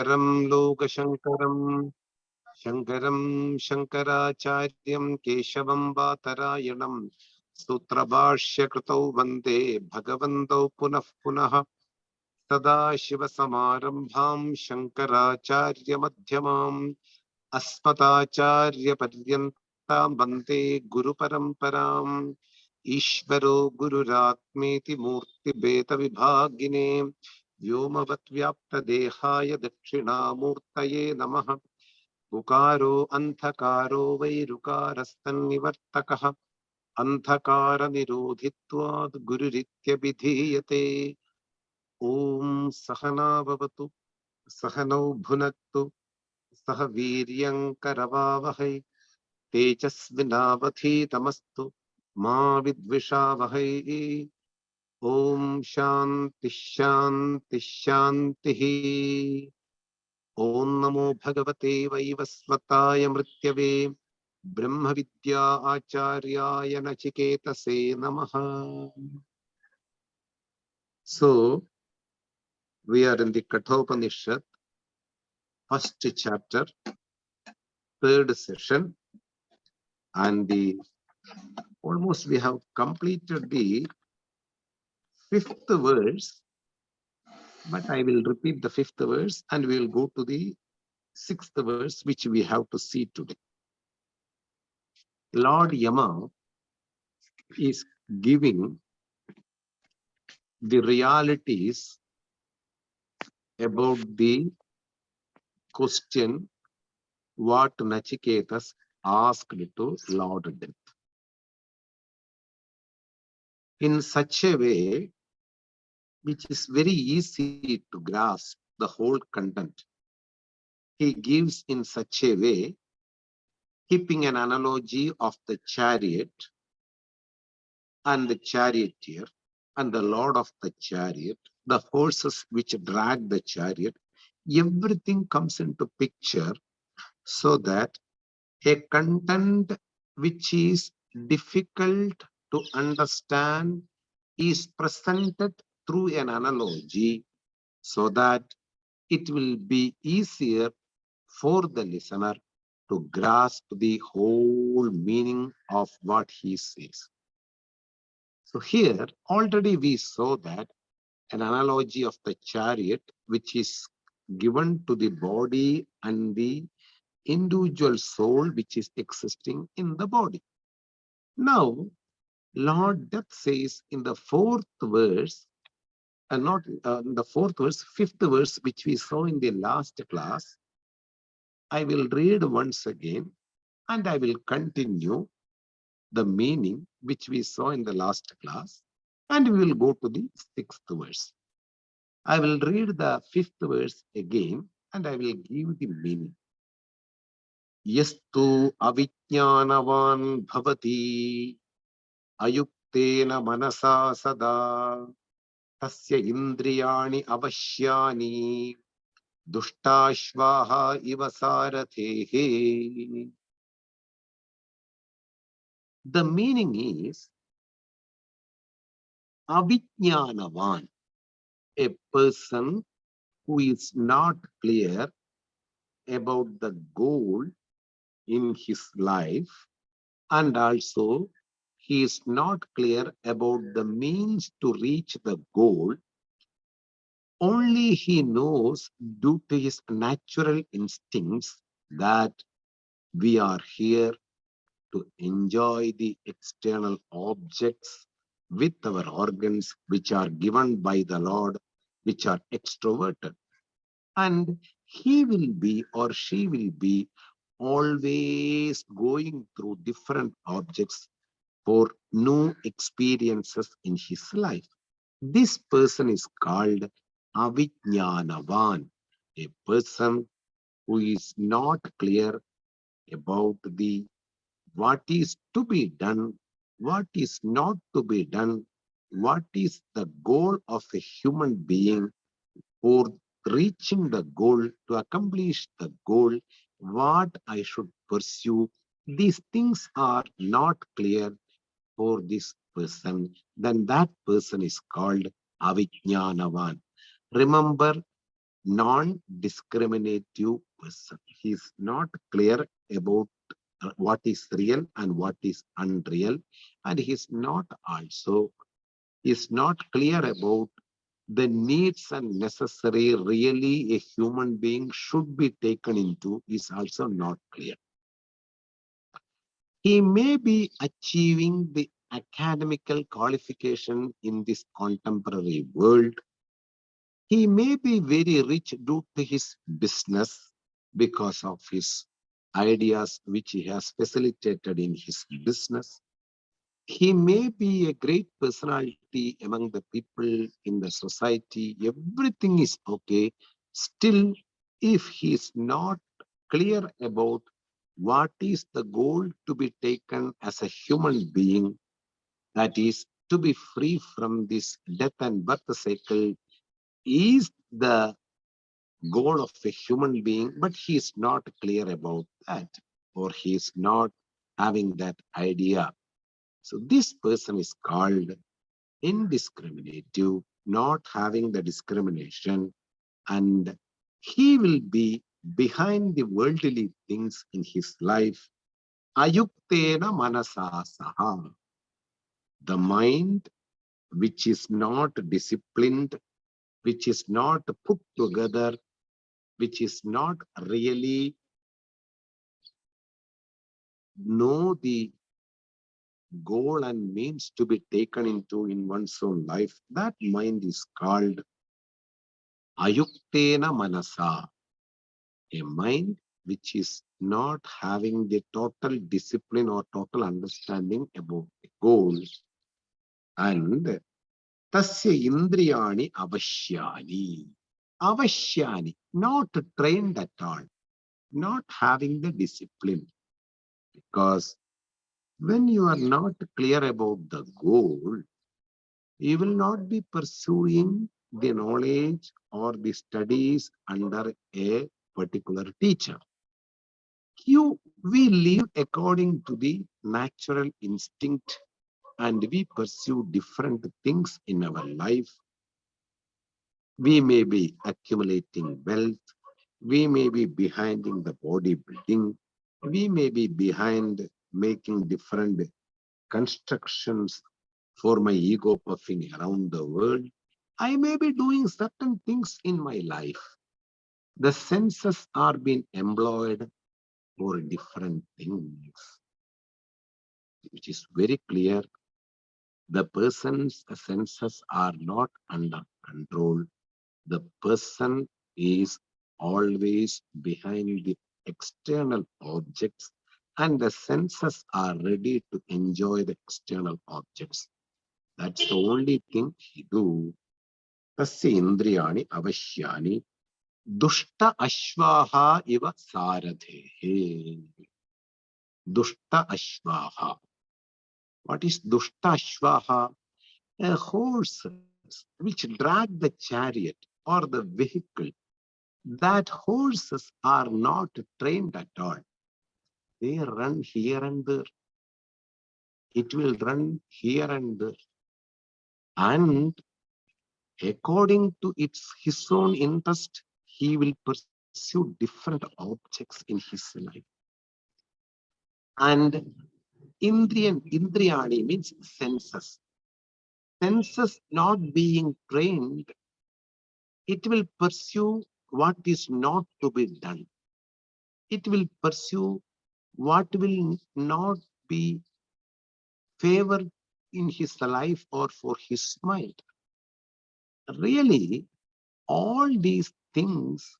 Lokashankaram Shankaram Shankaracharyam Keshavam Vatarayanam Sutrabhashya Kritau Vande Bhagavantau Punah Punah Sada Shiva Samarambham Shankaracharya Madhyamam Asmatacharya Paryantam Vande Guru Paramparam Ishvaro Guru Ratmeti Murti Beta Vibhagine Vyomavad Vyapta Dehaya Dakshinamurtaye Namaha Ukaro Anthakaro Vairukarastan Nivartakaha Anthakara Nirodhitvad Gururitya Vidhiyate Om Sahana Bhavatu Sahanau Bhunaktu Sahaviryam Karavavahai Tejasvinavadhi Tamastu Ma Vidvishavahai Om Shanti Shanti Shanti Om Namo Bhagavate Vaivasvataya Mrityave Brahma Vidya Acharyaya Nachiketase Namaha. So, we are in the Kaṭha Upaniṣad, first chapter, third session, and almost we have completed the fifth verse, but I will repeat the fifth verse and we will go to the sixth verse, which we have to see today. Lord Yama is giving the realities about the question what Nachiketas asked to Lord Death. In such a way which is very easy to grasp the whole content. He gives in such a way, keeping an analogy of the chariot and the charioteer and the lord of the chariot, the horses which drag the chariot, everything comes into picture so that a content which is difficult to understand is presented through an analogy so that it will be easier for the listener to grasp the whole meaning of what he says. So here already we saw that an analogy of the chariot which is given to the body and the individual soul which is existing in the body. Now, Lord Death says in the fourth verse, not the fourth verse, fifth verse, which we saw in the last class, I will read once again and I will continue the meaning which we saw in the last class, and we will go to the sixth verse. I will read the fifth verse again and I will give the meaning. Yastu avijnanavan bhavati ayuktena manasa sada tasya indriyani avashyani duštashvaha iva sarathehe. The meaning is avijnanavan, a person who is not clear about the goal in his life, and also he is not clear about the means to reach the goal. Only he knows due to his natural instincts that we are here to enjoy the external objects with our organs which are given by the Lord, which are extroverted. And he will be or she will be always going through different objects for new experiences in his life. This person is called Avijnanavan, a person who is not clear about the what is to be done, what is not to be done, what is the goal of a human being for reaching the goal, to accomplish the goal, what I should pursue. These things are not clear for this person, then that person is called Avijnanavan. Remember, non-discriminative person. He is not clear about what is real and what is unreal, and he is not clear about the needs and necessary really a human being should be taken into is also not clear. He may be achieving the academical qualification in this contemporary world. He may be very rich due to his business because of his ideas which he has facilitated in his business. He may be a great personality among the people in the society. Everything is okay. Still, if he is not clear about what is the goal to be taken as a human being, that is, to be free from this death and birth cycle, is the goal of a human being, but he is not clear about that, or he is not having that idea. So this person is called indiscriminative, not having the discrimination, and he will be behind the worldly things in his life. Ayuktena manasa saha. The mind which is not disciplined, which is not put together, which is not really know the goal and means to be taken into in one's own life, that mind is called ayuktena manasa, a mind which is not having the total discipline or total understanding about the goals. And tasya indriyani avashyani. Avashyani, not trained at all, not having the discipline. Because when you are not clear about the goal, you will not be pursuing the knowledge or the studies under a particular teacher. We live according to the natural instinct and we pursue different things in our life. We may be accumulating wealth. We may be behind in the bodybuilding. We may be behind making different constructions for my ego puffing around the world. I may be doing certain things in my life. The senses are being employed for different things, which is very clear. The person's senses are not under control. The person is always behind the external objects, and the senses are ready to enjoy the external objects. That's the only thing he do. Tasya indriyani avashyani dushta ashvaha iva saradhehe. Dushta ashvaha. What is dushta ashvaha? Horses which drag the chariot or the vehicle. That horses are not trained at all. They run here and there. It will run here and there. And according to his own interest, he will pursue different objects in his life. And Indriyani means senses. Senses not being trained, it will pursue what is not to be done. It will pursue what will not be favored in his life or for his mind. Really, all these things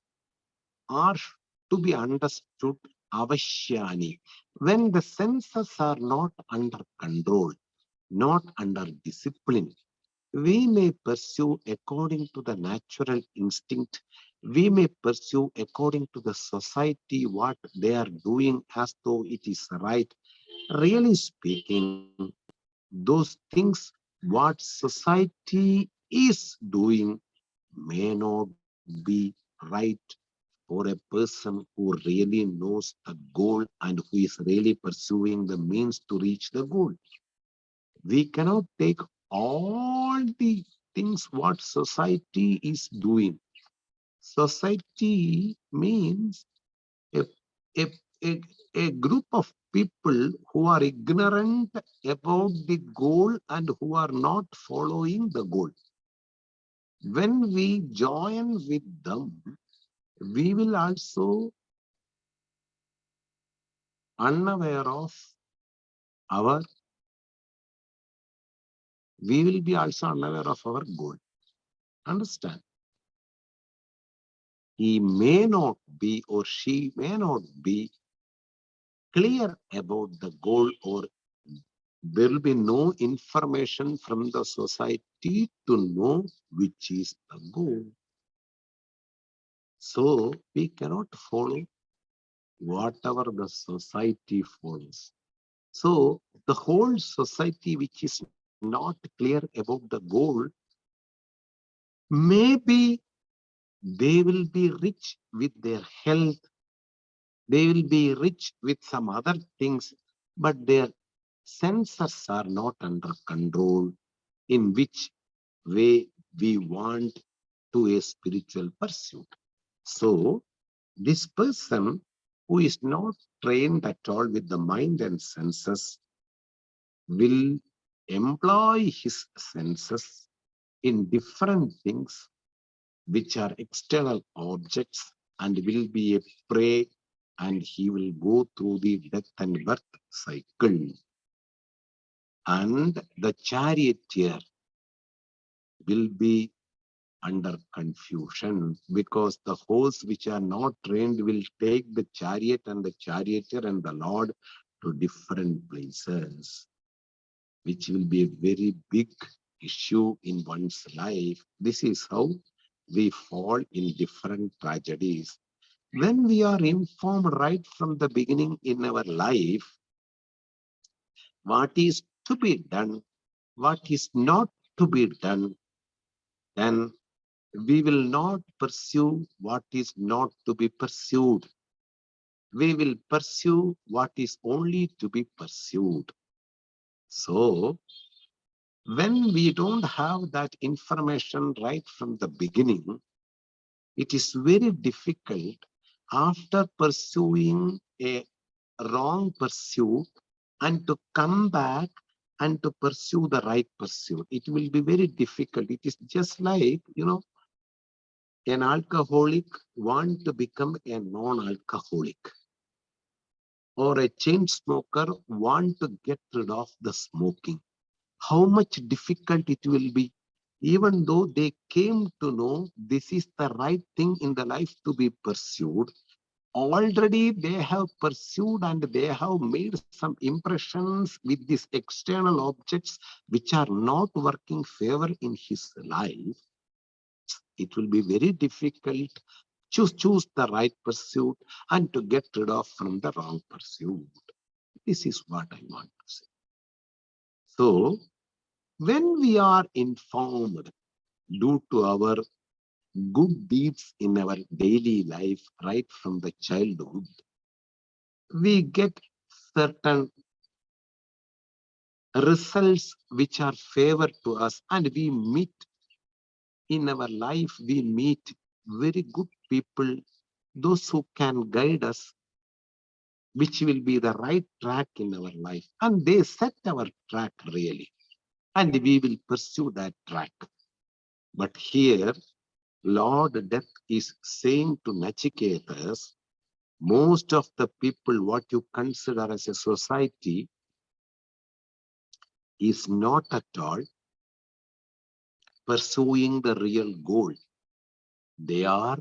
are to be understood avashyani. When the senses are not under control, not under discipline, we may pursue according to the natural instinct. We may pursue according to the society what they are doing as though it is right. Really speaking, those things what society is doing may not be right for a person who really knows the goal and who is really pursuing the means to reach the goal. We cannot take all the things what society is doing Society means a, a, a, a group of people who are ignorant about the goal and who are not following the goal. When we join with them, we will also unaware of our, we will be also unaware of our goal. Understand? He may not be or she may not be clear about the goal, or there will be no information from the society to know which is the goal. So we cannot follow whatever the society follows. So the whole society which is not clear about the goal, maybe they will be rich with their health, they will be rich with some other things, but their senses are not under control, in which way we want to a spiritual pursuit. So this person who is not trained at all with the mind and senses will employ his senses in different things which are external objects and will be a prey, and he will go through the death and birth cycle. And the charioteer will be under confusion, because the horse which are not trained will take the chariot and the charioteer and the Lord to different places, which will be a very big issue in one's life. This is how we fall in different tragedies. When we are informed right from the beginning in our life, what is to be done, what is not to be done, then we will not pursue what is not to be pursued. We will pursue what is only to be pursued. So, when we don't have that information right from the beginning, it is very difficult after pursuing a wrong pursuit and to come back and to pursue the right pursuit. It will be very difficult. It is just like, an alcoholic want to become a non-alcoholic, or a chain smoker want to get rid of the smoking. How much difficult it will be, even though they came to know this is the right thing in the life to be pursued. Already they have pursued and they have made some impressions with these external objects which are not working favor in his life. It will be very difficult to choose the right pursuit and to get rid of from the wrong pursuit. This is what I want to say. So when we are informed due to our good deeds in our daily life right from the childhood, we get certain results which are favor to us, and we meet in our life, we meet very good people, those who can guide us, which will be the right track in our life, and they set our track really, and we will pursue that track. But here Lord Death is saying to Nachiketas, most of the people what you consider as a society is not at all pursuing the real goal. They are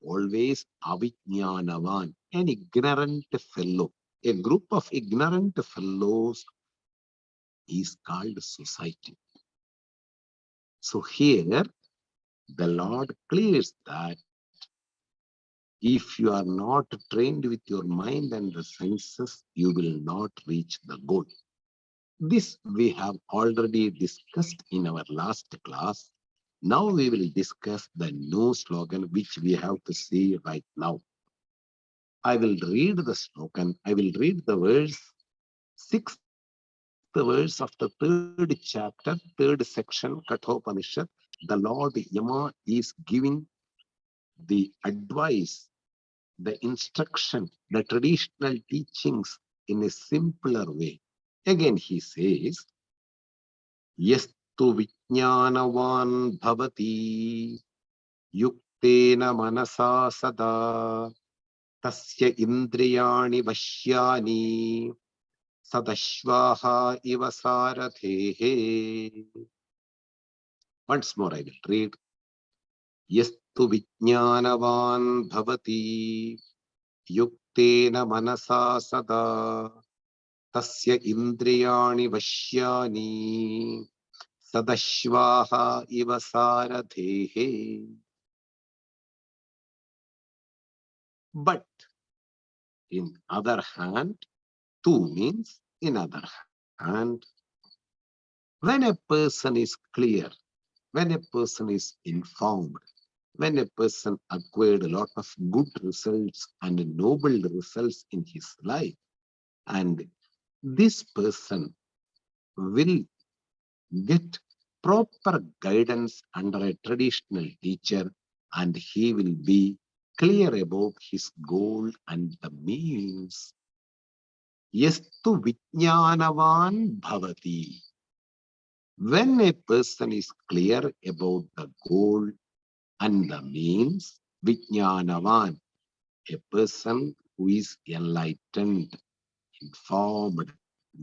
always avijnanavan, an ignorant fellow. A group of ignorant fellows is called society. So here the Lord clears that if you are not trained with your mind and the senses, you will not reach the goal. This we have already discussed in our last class. Now we will discuss the new slogan which we have to see right now. I will read the slogan. I will read the verse, sixth verse of the third chapter, third section, Kaṭha Upaniṣad. The Lord Yama is giving the advice, the instruction, the traditional teachings in a simpler way. Again, he says, Yastu vijnanavan bhavati yuktena manasa sada tasya indriyani vashyani sadashvaha iva sarathehe. Once more I will read. Yastu vijnanavan bhavati yuktena manasa sada tasya indriyani vashyani sadashvaha iva sarathehe. But in other hand, tu means in other hand, when a person is clear, when a person is informed, when a person acquired a lot of good results and noble results in his life, and this person will get proper guidance under a traditional teacher, and he will be clear about his goal and the means. Yastu vijnanavan bhavati. When a person is clear about the goal and the means, vijnanavan, a person who is enlightened, informed,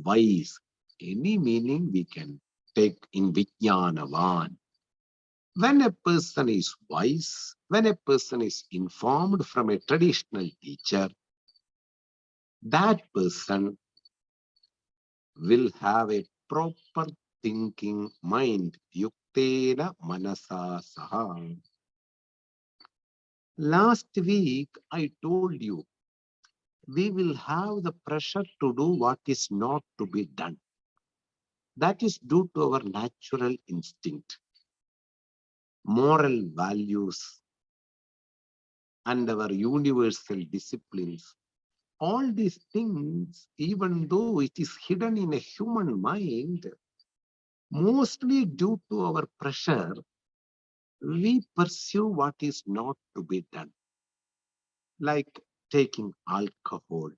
wise, any meaning we can take in vijnanavan. When a person is wise, when a person is informed from a traditional teacher, that person will have a proper thinking mind. Yuktena manasa saha. Last week, I told you, we will have the pressure to do what is not to be done. That is due to our natural instinct, moral values, and our universal disciplines. All these things, even though it is hidden in a human mind, mostly due to our pressure, we pursue what is not to be done, like taking alcohol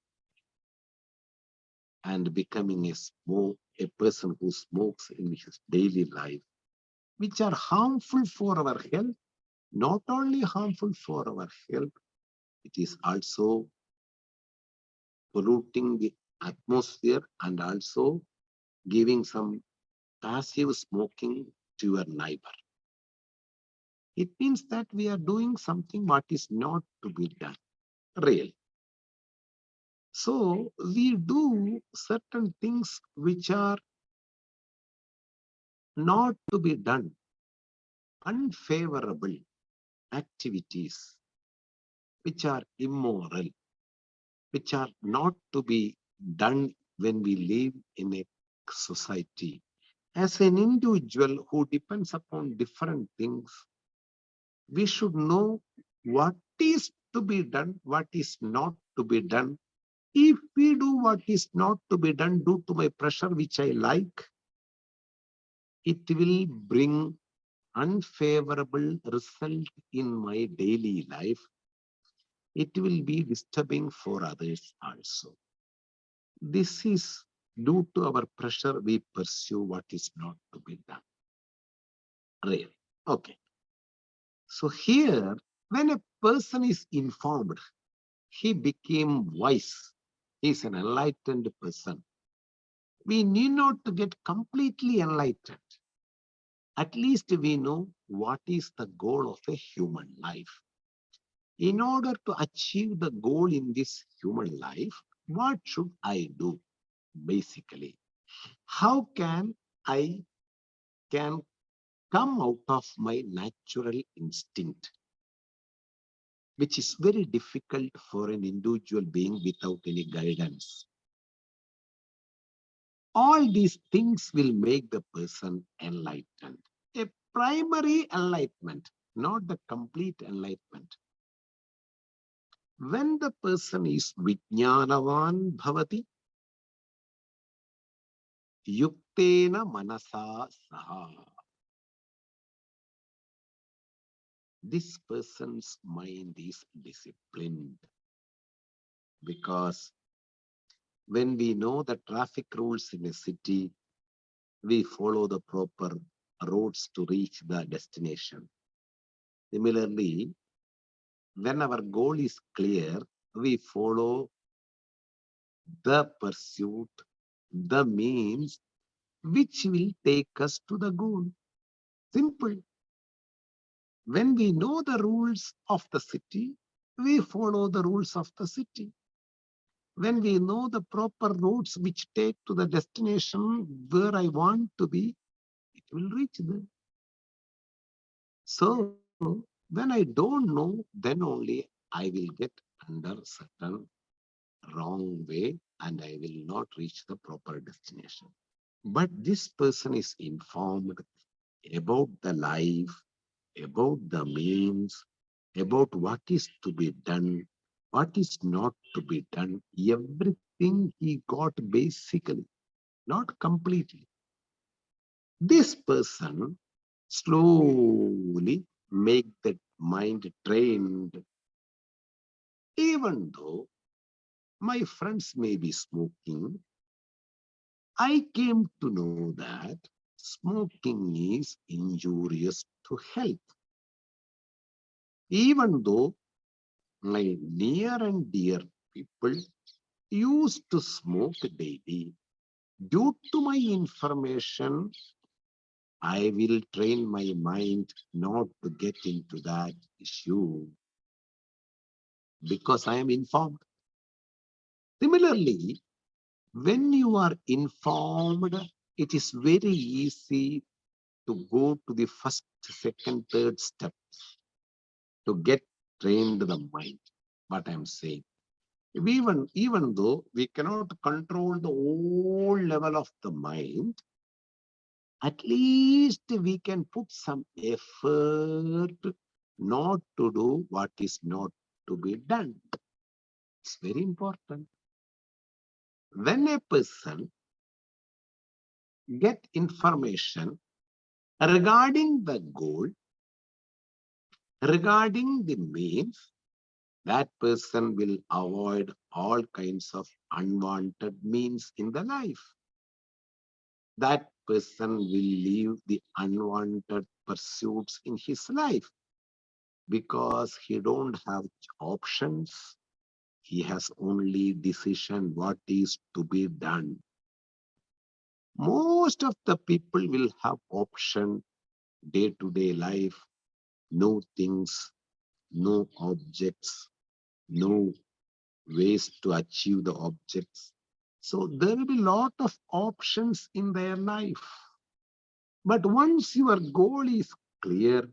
and becoming a person who smokes in his daily life, which are harmful for our health. Not only harmful for our health, it is also polluting the atmosphere and also giving some passive smoking to your neighbor. It means that we are doing something what is not to be done, really. So we do certain things which are not to be done, unfavorable activities, which are immoral, which are not to be done when we live in a society. As an individual who depends upon different things, we should know what is to be done, what is not to be done. If we do what is not to be done due to my pressure, which I like, it will bring unfavorable result in my daily life. It will be disturbing for others also. This is due to our pressure, we pursue what is not to be done. Really. Okay. So here, when a person is informed, he became wise. He is an enlightened person. We need not to get completely enlightened. At least we know what is the goal of a human life. In order to achieve the goal in this human life, what should I do? Basically, how can I can come out of my natural instinct, which is very difficult for an individual being without any guidance. All these things will make the person enlightened. A primary enlightenment, not the complete enlightenment. When the person is vijnanavan bhavati, yuktena manasa saha. this person's mind is disciplined, because when we know the traffic rules in a city, we follow the proper roads to reach the destination. Similarly, when our goal is clear, we follow the pursuit, the means which will take us to the goal. Simple. When we know the rules of the city, we follow the rules of the city. When we know the proper routes which take to the destination where I want to be, it will reach there. So when I don't know, then only I will get under certain wrong way and I will not reach the proper destination. But this person is informed about the life, about the means, about what is to be done, what is not to be done. Everything he got basically, not completely. This person slowly make that mind trained. Even though my friends may be smoking, I came to know that smoking is injurious to health. Even though my near and dear people used to smoke daily, due to my information, I will train my mind not to get into that issue because I am informed. Similarly, when you are informed, it is very easy to go to the first, second, third step to get trained the mind. What I'm saying. Even though we cannot control the whole level of the mind, at least we can put some effort not to do what is not to be done. It's very important. When a person get information regarding the goal, regarding the means, that person will avoid all kinds of unwanted means in the life. That person will leave the unwanted pursuits in his life because he don't have options. He has only decision what is to be done. Most of the people will have option day-to-day life, no things, no objects, no ways to achieve the objects. So there will be a lot of options in their life. But once your goal is clear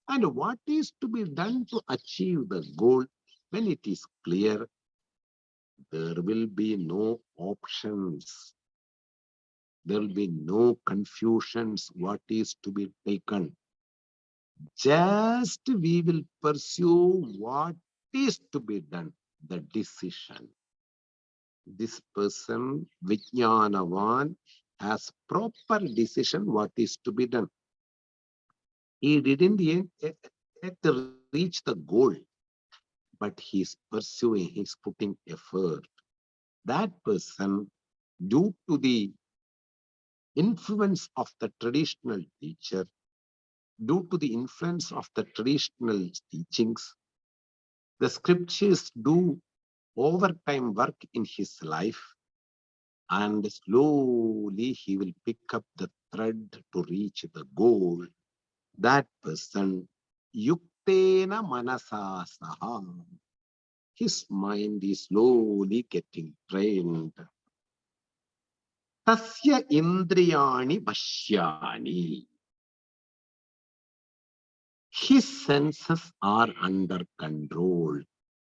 and what is to be done to achieve the goal, when it is clear, there will be no options. There will be no confusions what is to be taken. Just we will pursue what is to be done, the decision. This person, Vijnanavan, has proper decision what is to be done. He didn't yet reach the goal, but he's pursuing, he's putting effort. That person, due to the influence of the traditional teacher, due to the influence of the traditional teachings, the scriptures do overtime work in his life, and slowly he will pick up the thread to reach the goal. That person, yuktena manasa saha, his mind is slowly getting trained. Tasya indriyani vashyani. His senses are under control,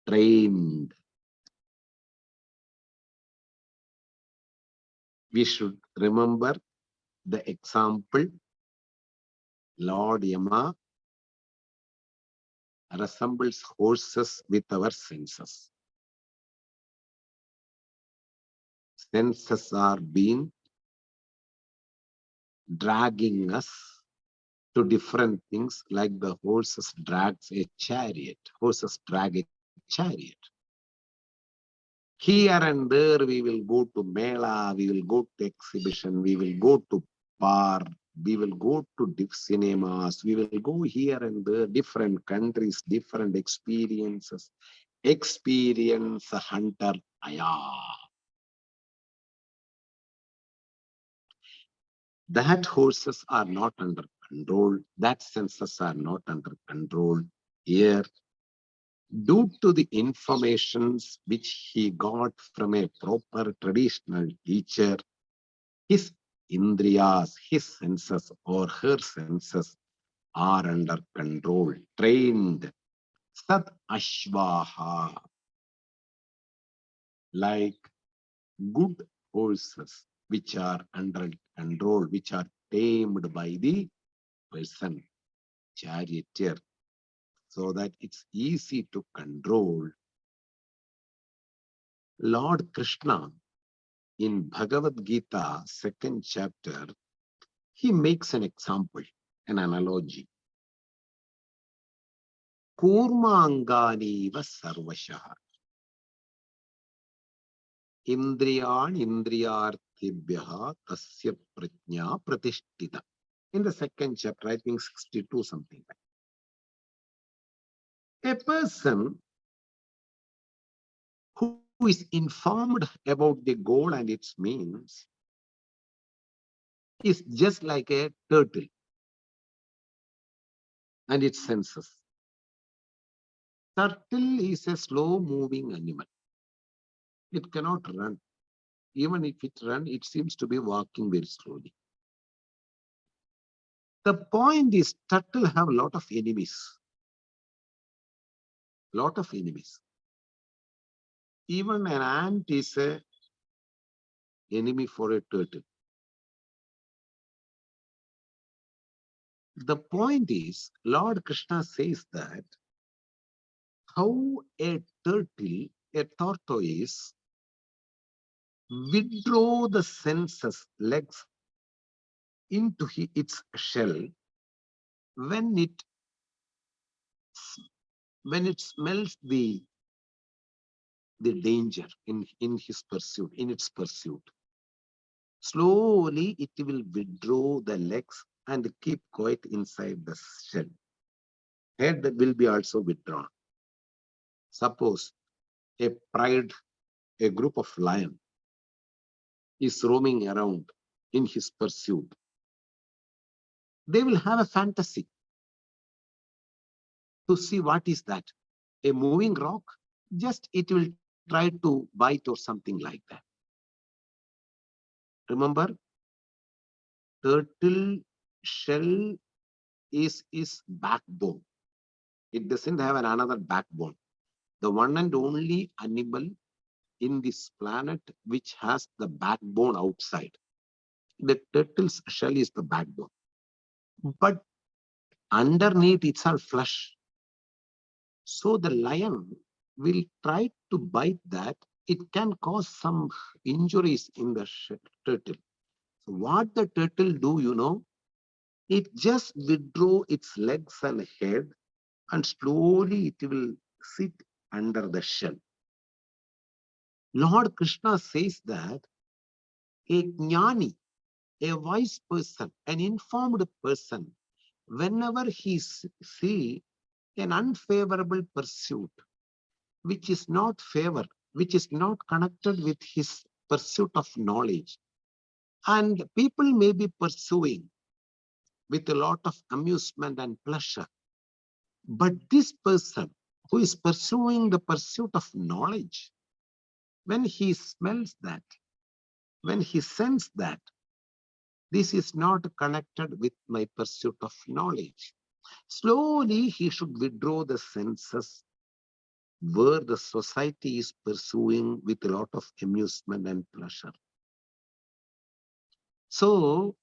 trained. We should remember the example Lord Yama resembles horses with our senses. Senses are being dragging us to different things, like the horses drags a chariot. Horses drag a chariot. Here and there we will go to Mela, we will go to exhibition, we will go to bar, we will go to cinemas, we will go here and there, different countries, different experiences. Experience hunter aya. That horses are not under control, that senses are not under control. Here, due to the informations which he got from a proper traditional teacher, his indriyas, his senses or her senses are under control, trained. Sat ashvaha, like good horses, which are under control, which are tamed by the person, charioteer, so that it's easy to control. Lord Krishna, in Bhagavad Gita, 2nd chapter, he makes an example, an analogy. Kurmangani va sarvashaha. Indriyan indriyarthibhyaha tasya prajna pratishtita. In the 2nd chapter, I think 62 something like. A person who is informed about the goal and its means is just like a turtle and its senses. Turtle is a slow-moving animal. It cannot run. Even if it runs, it seems to be walking very slowly. The point is, turtle have a lot of enemies. Lot of enemies. Even an ant is an enemy for a turtle. The point is, Lord Krishna says that how a turtle, a tortoise, withdraw the senses, legs, into its shell when it smells the danger in his pursuit, in its pursuit. Slowly it will withdraw the legs and keep quiet inside the shell. Head will be also withdrawn. Suppose a pride, a group of lion is roaming around in his pursuit. They will have a fantasy to see what is that. A moving rock, just it will try to bite or something like that. Remember, turtle shell is backbone. It doesn't have another backbone. The one and only animal in this planet which has the backbone outside. The turtle's shell is the backbone. But underneath it's all flesh. So the lion will try to bite that. It can cause some injuries in the turtle. So what the turtle do, you know, it just withdraw its legs and head and slowly it will sit under the shell. Lord Krishna says that a jnani, a wise person, an informed person, whenever he see an unfavorable pursuit, which is not which is not connected with his pursuit of knowledge, and people may be pursuing with a lot of amusement and pleasure, but this person who is pursuing the pursuit of knowledge, when he smells that, when he senses that this is not connected with my pursuit of knowledge, slowly he should withdraw the senses where the society is pursuing with a lot of amusement and pleasure. So,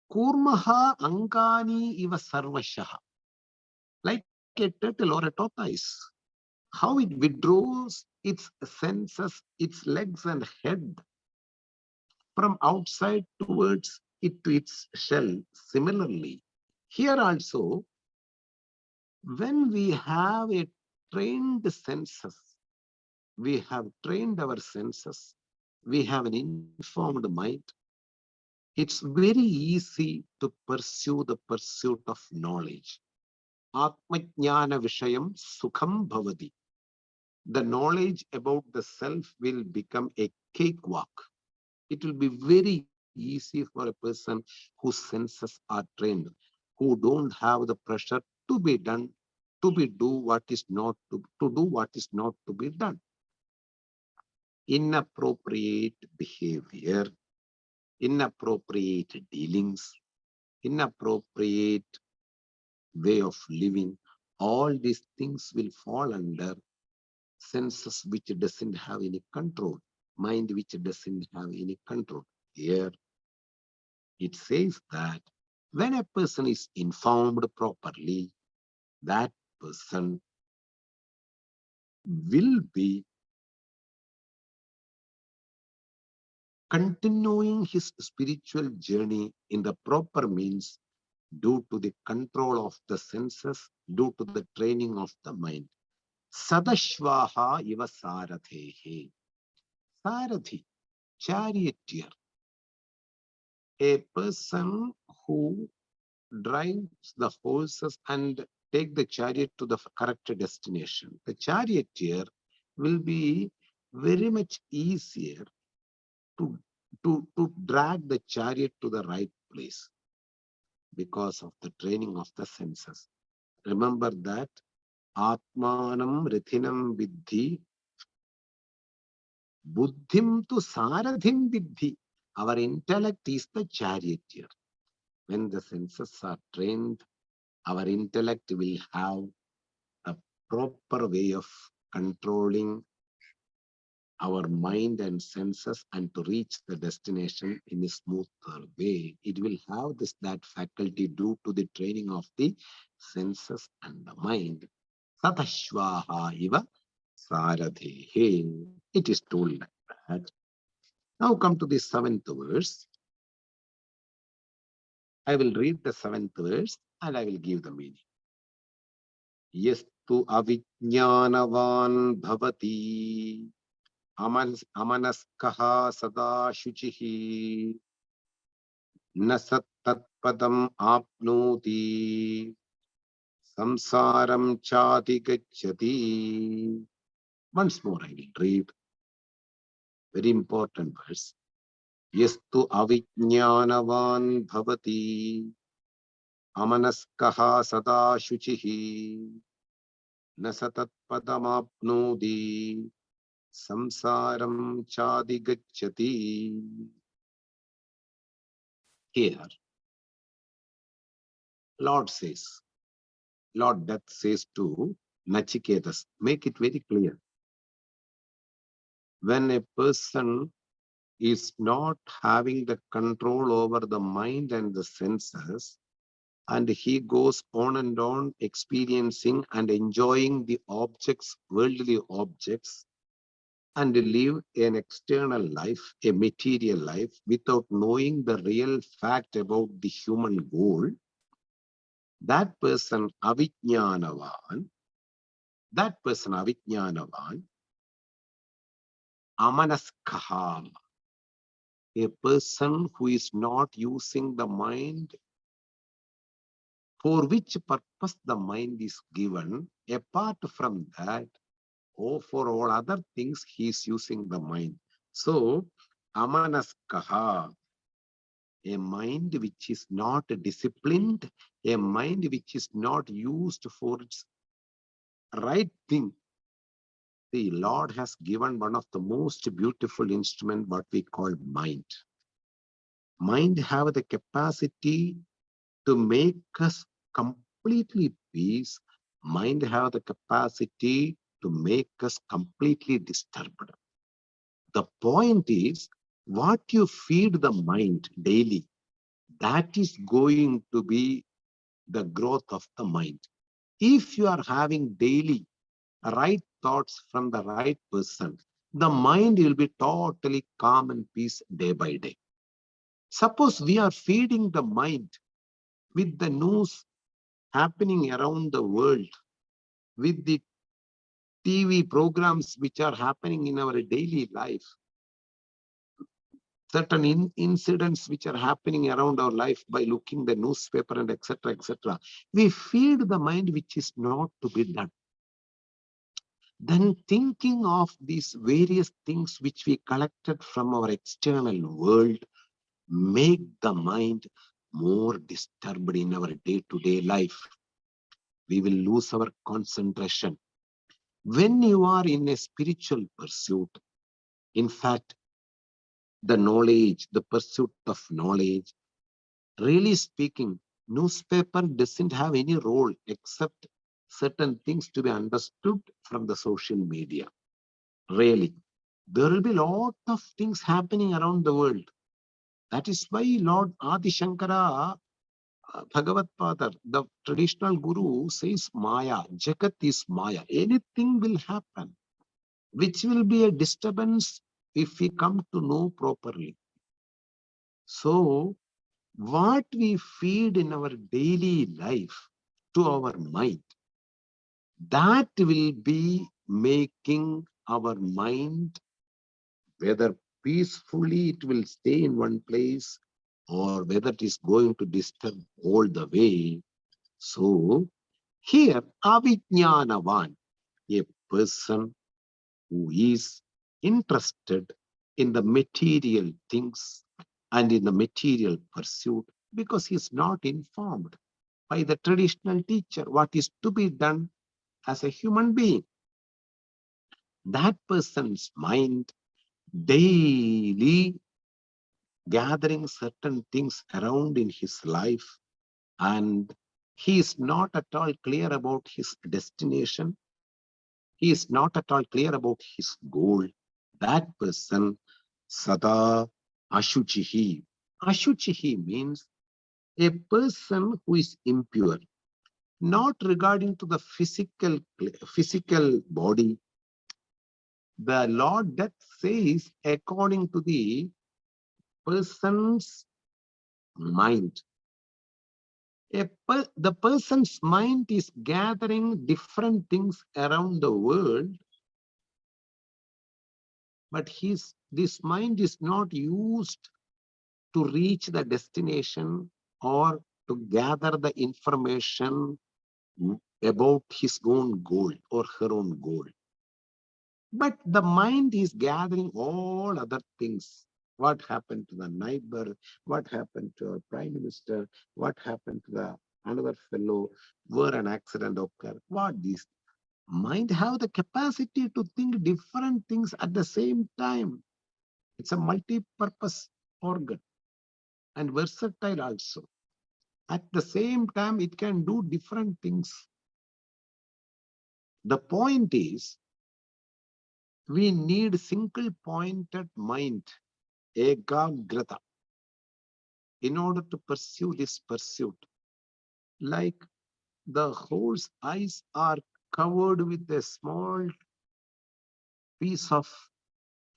kurmaha angani iva sarvashaha, like a turtle or a tortoise, how it withdraws its senses, its legs and head from outside towards it to its shell. Similarly, Here also, when we have a trained senses, we have trained our senses, we have an informed mind, it's very easy to pursue the pursuit of knowledge. Atmajnana Vishayam Sukham Bhavati. The knowledge about the self will become a cakewalk. It will be very easy for a person whose senses are trained, who don't have the pressure to be done, to be do what is not to do what is not to be done. Inappropriate behavior, inappropriate dealings, inappropriate way of living, all these things will fall under senses which doesn't have any control, mind which doesn't have any control. Here it says that when a person is informed properly, that person will be continuing his spiritual journey in the proper means due to the control of the senses, due to the training of the mind. Sadashvaha iva sarathehe. Sarathi, charioteer, a person who drives the horses and take the chariot to the correct destination. The charioteer will be very much easier to, to drag the chariot to the right place because of the training of the senses. Remember that Atmanam Rithinam Vidhi Buddhim tu Saradhim Vidhi. Our intellect is the charioteer. When the senses are trained, our intellect will have a proper way of controlling our mind and senses and to reach the destination in a smoother way. It will have that faculty due to the training of the senses and the mind. Satashvaha iva saradhehe. It is told like that. Now come to the 7th verse. I will read the 7th verse and I will give the meaning. Yastu avijnanavan bhavati amanaskaha sada shuchihi na sattatpadam apnoti samsaram chati gacchati. Once more I will read. Very important verse. Yastu avijnanavan bhavati amanaskaha sada shuchihi na satatpadamapnoti samsaram chadi gacchati. Here, Lord Death says to Nachiketas, make it very clear. When a person is not having the control over the mind and the senses, and he goes on and on experiencing and enjoying the objects, worldly objects, and live an external life, a material life, without knowing the real fact about the human goal, that person avijnanavan, amanaskaha, a person who is not using the mind for which purpose the mind is given. Apart from that, for all other things, he is using the mind. So, amanaskaha, a mind which is not disciplined, a mind which is not used for its right thing. The Lord has given one of the most beautiful instruments, what we call mind. Mind have the capacity to make us completely peace. Mind have the capacity to make us completely disturbed. The point is, what you feed the mind daily, that is going to be the growth of the mind. If you are having daily right thoughts from the right person, the mind will be totally calm and peace day by day. Suppose we are feeding the mind with the news happening around the world, with the TV programs which are happening in our daily life, certain incidents which are happening around our life by looking the newspaper and etc., etc. We feed the mind which is not to be done. Then thinking of these various things which we collected from our external world make the mind more disturbed in our day-to-day life. We will lose our concentration. When you are in a spiritual pursuit, in fact, the knowledge, the pursuit of knowledge, really speaking, newspaper doesn't have any role except certain things to be understood from the social media. Really, there will be a lot of things happening around the world. That is why Lord Adi Shankara, Bhagavad Padar, the traditional guru, says Maya, Jagat is Maya. Anything will happen, which will be a disturbance if we come to know properly. So, what we feed in our daily life to our mind, that will be making our mind, whether peacefully it will stay in one place or whether it is going to disturb all the way. So, here, avijnanavan, a person who is interested in the material things and in the material pursuit because he is not informed by the traditional teacher what is to be done as a human being. That person's mind daily gathering certain things around in his life, and he is not at all clear about his destination. He is not at all clear about his goal. That person, sada ashuchihi. Ashuchihi means a person who is impure, not regarding to the physical body. The Lord that says according to the person's mind. The person's mind is gathering different things around the world, but this mind is not used to reach the destination or to gather the information about his own goal or her own goal. But the mind is gathering all other things. What happened to the neighbor? What happened to our prime minister? What happened to the another fellow? Where an accident occurred? What this mind have the capacity to think different things at the same time. It's a multi-purpose organ and versatile also. At the same time, it can do different things. The point is, we need single pointed mind, ekagrata, in order to pursue this pursuit. Like the horse eyes are covered with a small piece of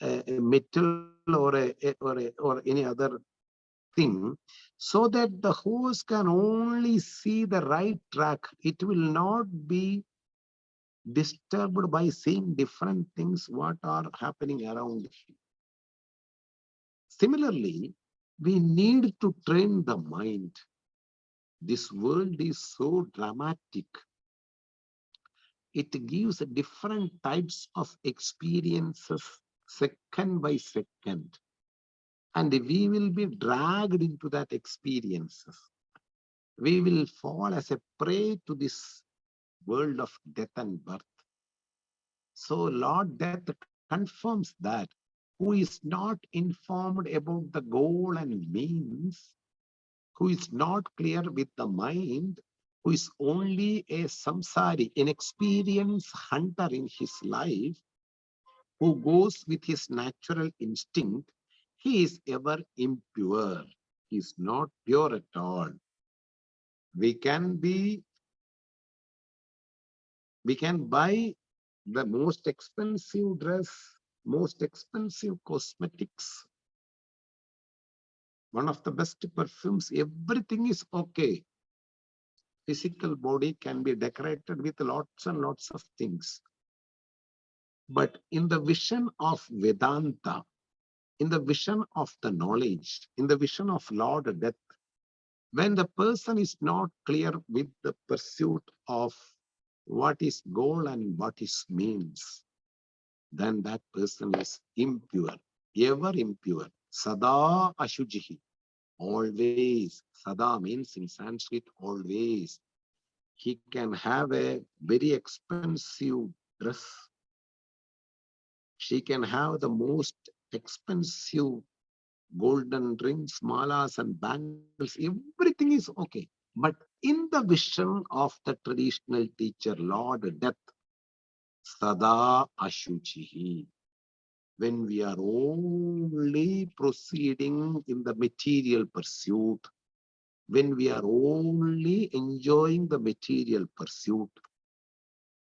a metal or any other thing, so that the horse can only see the right track. It will not be disturbed by seeing different things what are happening around him. Similarly, we need to train the mind. This world is so dramatic. It gives different types of experiences second by second. And we will be dragged into that experiences. We will fall as a prey to this world of death and birth. So Lord Death confirms that who is not informed about the goal and means, who is not clear with the mind, who is only a samsari, an experienced hunter in his life, who goes with his natural instinct, he is ever impure. He is not pure at all. We can buy the most expensive dress, most expensive cosmetics, one of the best perfumes, everything is okay. Physical body can be decorated with lots and lots of things. But in the vision of Vedanta, in the vision of the knowledge, in the vision of Lord Death, when the person is not clear with the pursuit of what is goal and what is means, then that person is impure, ever impure. Sada ashujihi, always. Sada means in Sanskrit, always. He can have a very expensive dress. She can have the most expensive golden rings, malas and bangles. Everything is okay. But in the vision of the traditional teacher, Lord Death, Sada Ashuchihi, when we are only proceeding in the material pursuit, when we are only enjoying the material pursuit,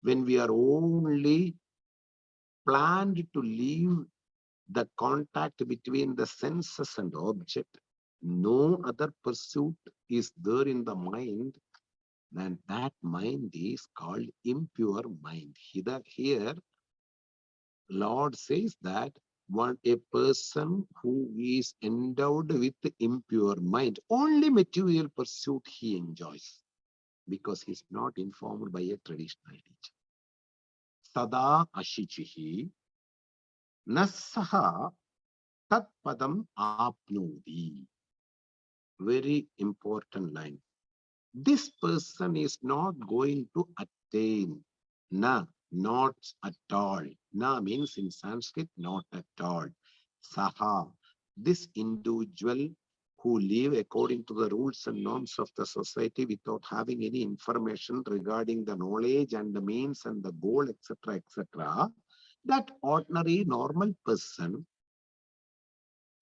when we are only planned to leave the contact between the senses and object, no other pursuit is there in the mind, then that mind is called impure mind. Here Lord says that a person who is endowed with impure mind, only material pursuit he enjoys because he is not informed by a traditional teacher. Sada ashichihi nasaha tat padam apnodi. Very important line. This person is not going to attain. Na, not at all. Na means in Sanskrit, not at all. Saha, this individual who live according to the rules and norms of the society without having any information regarding the knowledge and the means and the goal, etc., etc., that ordinary normal person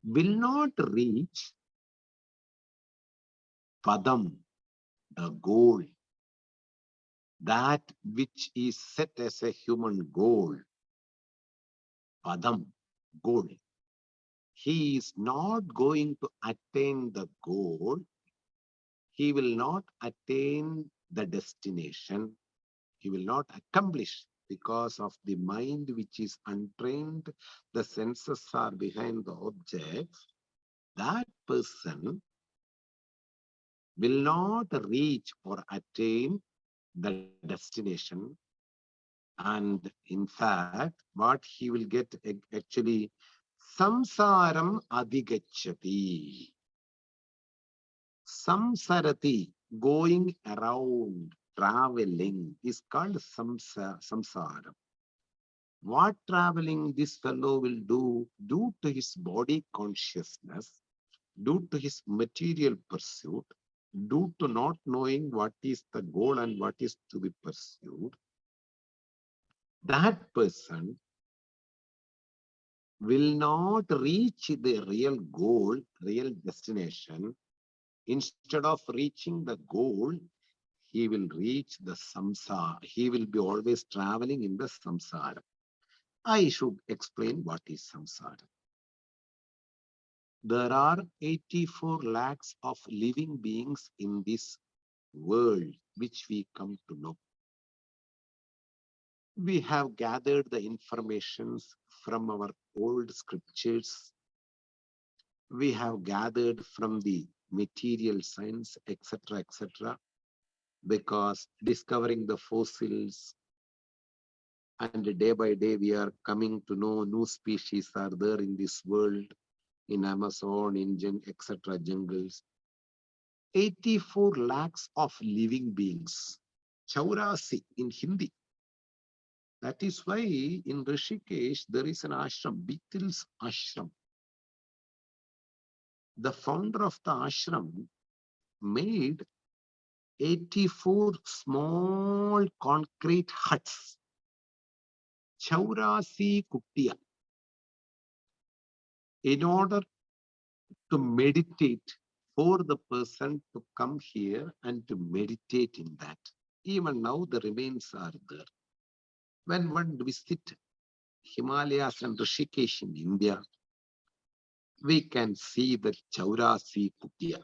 will not reach padam, the goal, that which is set as a human goal, padam, goal. He is not going to attain the goal. He will not attain the destination. He will not accomplish because of the mind which is untrained. The senses are behind the objects. That person will not reach or attain the destination. And in fact, what he will get actually, samsaram adhigachati. Samsarati, going around, traveling, is called samsara. What traveling this fellow will do due to his body consciousness, due to his material pursuit, due to not knowing what is the goal and what is to be pursued, that person will not reach the real goal, real destination. Instead of reaching the goal, he will reach the samsara. He will be always traveling in the samsara. I should explain what is samsara. There are 84 lakhs of living beings in this world, which we come to know. We have gathered the informations from our old scriptures. We have gathered from the material science, etc., etc., because discovering the fossils, and day by day we are coming to know new species are there in this world, in Amazon, in etc. jungles. 84 lakhs of living beings. Chaurasi in Hindi. That is why in Rishikesh there is an ashram, Beatles ashram. The founder of the ashram made 84 small concrete huts. Chaurasi Kuttiya. In order to meditate, for the person to come here and to meditate in that. Even now the remains are there. When one visits Himalayas and Rishikesh in India, we can see the Chaurasi Kuttiya,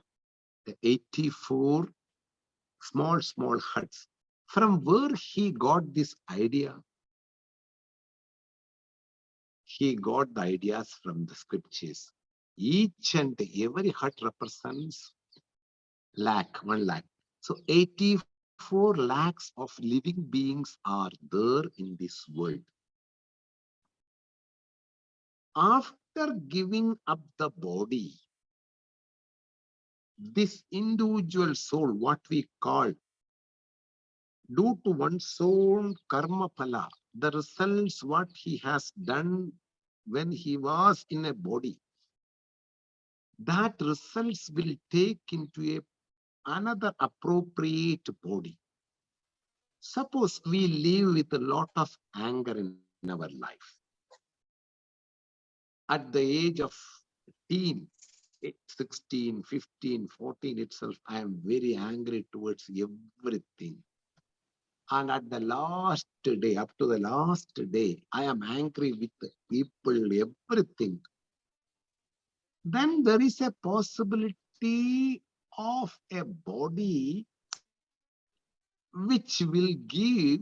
the 84 small, small huts. From where he got this idea? He got the ideas from the scriptures. Each and every hut represents 1 lakh. So 84 lakhs of living beings are there in this world. After giving up the body, this individual soul, what we call, due to one's own karma phala, the results what he has done when he was in a body, that results will take into another appropriate body. Suppose we live with a lot of anger in our life. At the age of teen, 16, 15, 14 itself, I am very angry towards everything. And at the last day, up to the last day, I am angry with the people, everything. Then there is a possibility of a body which will give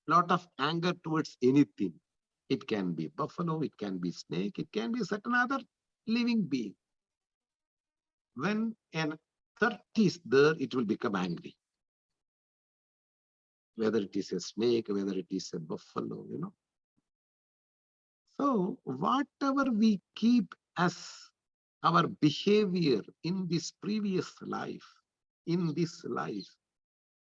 lot of anger towards anything. It can be buffalo, it can be snake, it can be certain other living being. When an thirst is there, it will become angry. Whether it is a snake, whether it is a buffalo, So whatever we keep as our behavior in this previous life, in this life,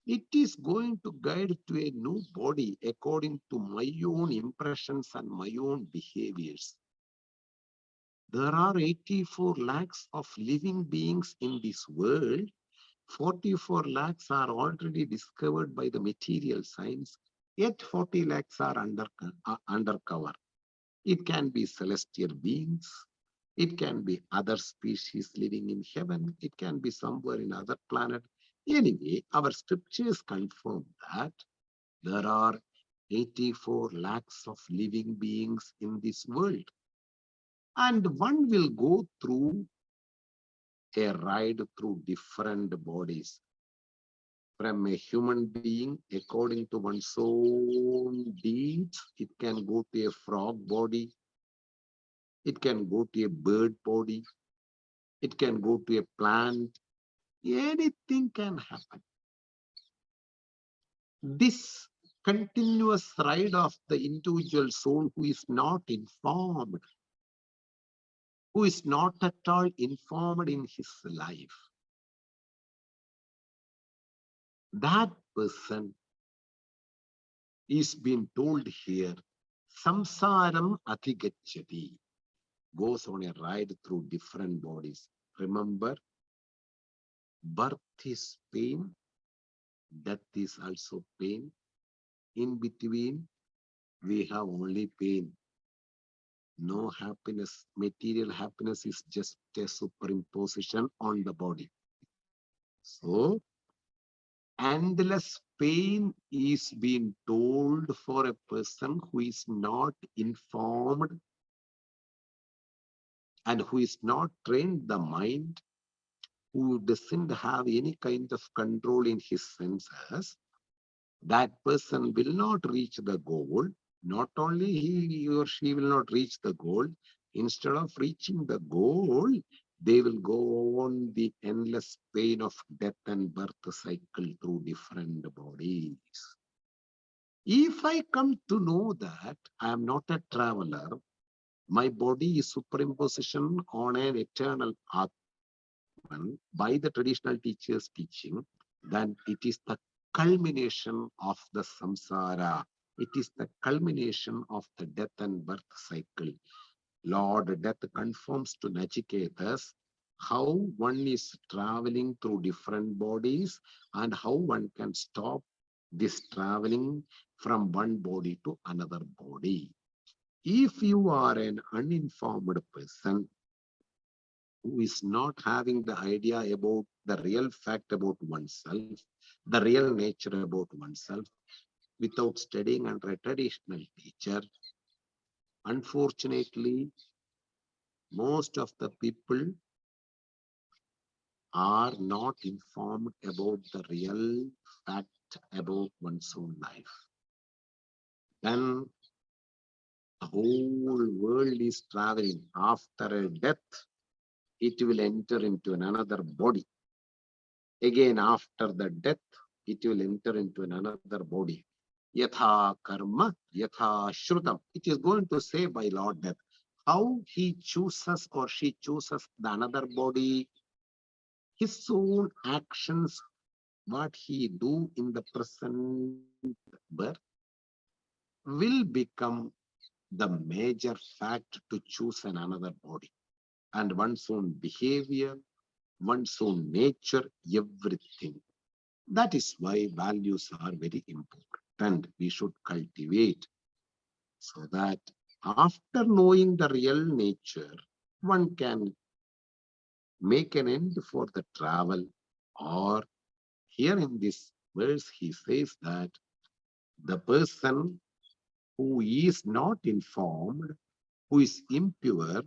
it is going to guide to a new body according to my own impressions and my own behaviors. There are 84 lakhs of living beings in this world. 44 lakhs are already discovered by the material science, yet 40 lakhs are undercover. It can be celestial beings. It can be other species living in heaven. It can be somewhere in other planet. Anyway, our scriptures confirm that there are 84 lakhs of living beings in this world. And one will go through a ride through different bodies. From a human being, according to one's own deeds, it can go to a frog body. It can go to a bird body. It can go to a plant. Anything can happen. This continuous ride of the individual soul who is not informed, who is not at all informed in his life, that person is being told here, samsaram athigacchati, goes on a ride through different bodies. Remember, birth is pain, death is also pain. In between, we have only pain. No happiness. Material happiness is just a superimposition on the body. So, endless pain is being told for a person who is not informed and who is not trained the mind, who doesn't have any kind of control in his senses. That person will not reach the goal. Not only he or she will not reach the goal, instead of reaching the goal, they will go on the endless pain of death and birth cycle through different bodies. If I come to know that I am not a traveler, my body is superimposition on an eternal Atman by the traditional teacher's teaching, then it is the culmination of the samsara. It is the culmination of the death and birth cycle. Lord Death confirms to Nachiketas how one is traveling through different bodies and how one can stop this traveling from one body to another body. If you are an uninformed person who is not having the idea about the real fact about oneself, the real nature about oneself, without studying under a traditional teacher, unfortunately, most of the people are not informed about the real fact about one's own life, then the whole world is traveling. After a death, it will enter into another body. Again, after the death, it will enter into another body. Yatha karma, yatha shrutam. It is going to say by Lord Death, how he chooses or she chooses the another body, his own actions, what he do in the present birth, will become the major fact to choose another body. And one's own behavior, one's own nature, everything. That is why values are very important. We should cultivate so that after knowing the real nature, one can make an end for the travel. Or here in this verse, he says that the person who is not informed, who is impure,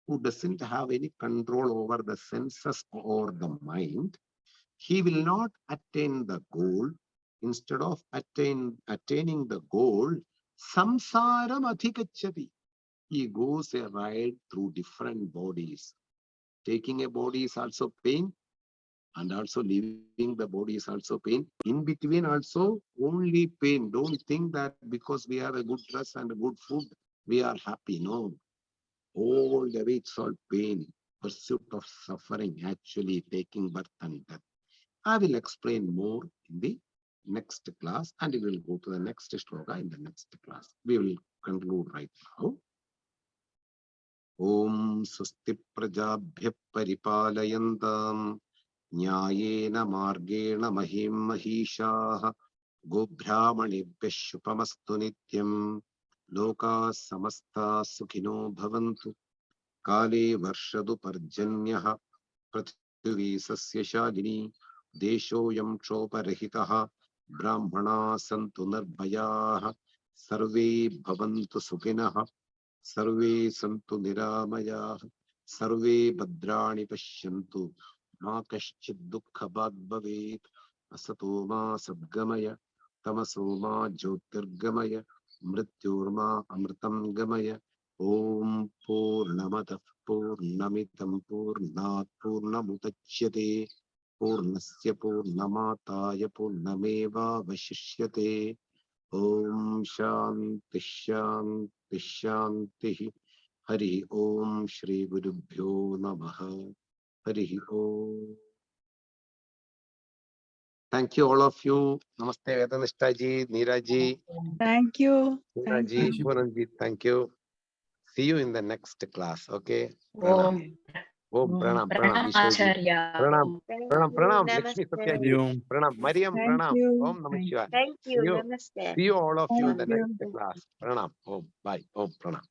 who doesn't have any control over the senses or the mind, he will not attain the goal. Instead of attaining the goal, samsaram adhikachati. He goes a ride through different bodies. Taking a body is also pain, and also leaving the body is also pain. In between also only pain. Don't think that because we have a good dress and a good food, we are happy. No. All the way it's all pain, pursuit of suffering, actually taking birth and death. I will explain more in the next class, and we will go to the next shloka in the next class. We will conclude right now. Om Swasti Prajabhya Paripalayantam Nyayena Margena Mahim Mahishaha Gobhramanebhya Shupamastu Nityam Loka Samasta Sukhino Bhavantu Kale Varshadu Parjanyaha Prithvi Sasyashalini Deshoyam Choparahitaha Brahmana Santu Narbhayaha Sarve Bhavantu Sukhinaha Sarve Santu Niramayah Sarve Bhadrani Pashyantu Ma Kaschid Dukkha Bhag Bhavet Asato Ma Sadgamaya Tamaso Ma Jyotirgamaya Mrityorma Amritam Gamaya Om Purnamadav Purnamitam Purnat Purnamudachyate Purnasya Purnamataya Purnameva Vashishyate Om Shanti Shanti Shanti Hari Om Shri Gurubhyo Namaha Hari Om. Thank you all of you. Namaste Vedanishta ji, Neera ji. Thank you. Neera Thank ji, you. Puran ji, thank you. See you in the next class. Okay. Om Om Pranam, Pranam, Pranam Vishwaji. Acharya. Pranam, Thank Pranam, you. Pranam, Lakshmi Namaste. Satya Hari ji. Om. Pranam, Mariam, Thank Pranam. you. Om Namah Thank Shivaya. Thank See you. you. Namaste. See you all of you in Thank the you. next class. Pranam. Om. Bye. Om Pranam.